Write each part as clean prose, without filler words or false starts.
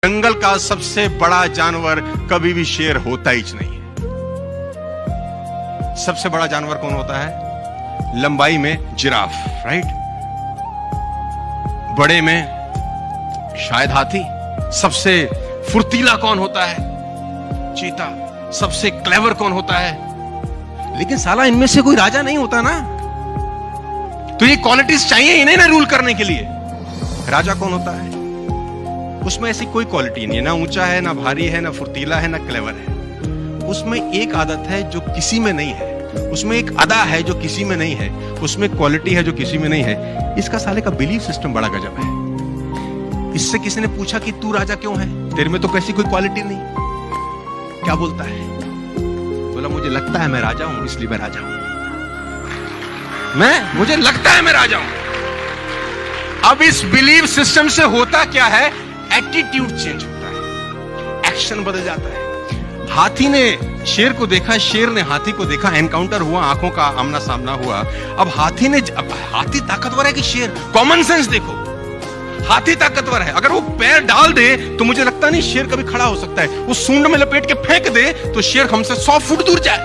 जंगल का सबसे बड़ा जानवर कभी भी शेर होता ही नहीं है। सबसे बड़ा जानवर कौन होता है? लंबाई में जिराफ, राइट? बड़े में शायद हाथी। सबसे फुर्तीला कौन होता है? चीता। सबसे क्लेवर कौन होता है? लेकिन साला इनमें से कोई राजा नहीं होता ना। तो ये क्वालिटीज चाहिए इन्हें ना रूल करने के लिए। राजा कौन होता है? उसमें ऐसी कोई क्वालिटी नहीं है, ना ऊंचा है, ना भारी है, ना फुर्तीला है, ना क्लेवर है। उसमें एक आदत है जो किसी में नहीं है, उसमें एक अदा है जो किसी में नहीं है, उसमें क्वालिटी है जो किसी में नहीं है। इसका साले का बिलीफ सिस्टम बड़ा गजब है। इससे किसी ने पूछा कि तू राजा क्यों है, तेरे में तो कैसी कोई क्वालिटी नहीं। क्या बोलता है? बोला मुझे लगता है मैं राजा हूं, इसलिए मैं राजा हूं। मुझे लगता है मैं राजा हूं। अब इस बिलीफ सिस्टम से होता क्या है? एटीट्यूड चेंज होता है, एक्शन बदल जाता है। हाथी ने शेर को देखा, शेर ने हाथी को देखा, एनकाउंटर हुआ, आंखों का आमना सामना हुआ। अब हाथी ताकतवर है कि शेर? कॉमन सेंस देखो, हाथी ताकतवर है। अगर वो पैर डाल दे तो मुझे लगता नहीं शेर कभी खड़ा हो सकता है। वो सूंड में लपेट के फेंक दे तो शेर हमसे 100 फुट दूर जाए।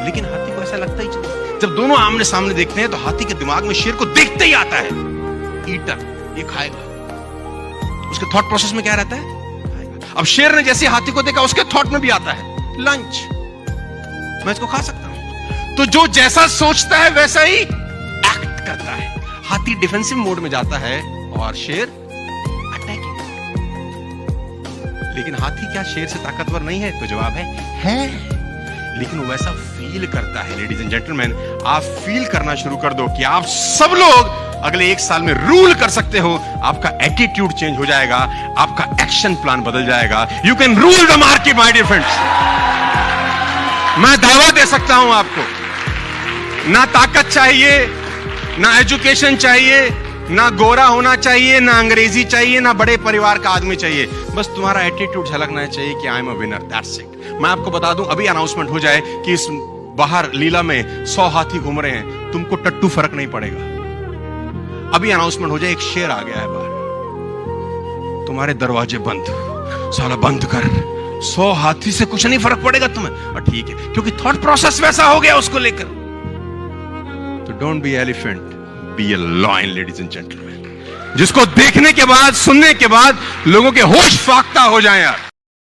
लेकिन हाथी को ऐसा लगता ही नहीं। जब दोनों आमने सामने देखते हैं तो हाथी के दिमाग में शेर को देखते ही आता है, ईटर, ये खाएगा। उसके थॉट प्रोसेस में क्या रहता है? खाएगा। अब शेर ने जैसे हाथी को देखा, उसके थॉट में भी आता है लंच, मैं इसको खा सकता हूं। तो जो जैसा सोचता है वैसा ही एक्ट करता है। हाथी डिफेंसिव मोड में जाता है और शेर अटैकिंग। लेकिन हाथी क्या शेर से ताकतवर नहीं है? तो जवाब है। लेकिन वो वैसा फील करता है। लेडीज एंड जेंटलमैन, आप फील करना शुरू कर दो कि आप सब लोग अगले 1 साल में रूल कर सकते हो। आपका एटीट्यूड चेंज हो जाएगा, आपका एक्शन प्लान बदल जाएगा। You can rule the market my dear friends. मैं दावा दे सकता हूं आपको, ना ताकत चाहिए, ना एजुकेशन चाहिए, ना गोरा होना चाहिए, ना अंग्रेजी चाहिए, ना बड़े परिवार का आदमी चाहिए। बस तुम्हारा एटीट्यूड झलकना चाहिए कि I am a winner, that's it. मैं आपको बता दूं, अभी अनाउंसमेंट हो जाए कि इस बाहर लीला में 100 हाथी घूम रहे हैं, तुमको टट्टू फर्क नहीं पड़ेगा। अभी अनाउंसमेंट हो जाए एक शेर आ गया है बाहर, तुम्हारे दरवाजे बंद, साला बंद कर, 100 हाथी से कुछ नहीं फर्क पड़ेगा तुम्हें। और ठीक है, क्योंकि थॉट प्रोसेस वैसा हो गया उसको लेकर। तो don't be elephant, be a lion ladies and gentleman, जिसको देखने के बाद, सुनने के बाद लोगों के होश फाख्ता हो जाएं यार।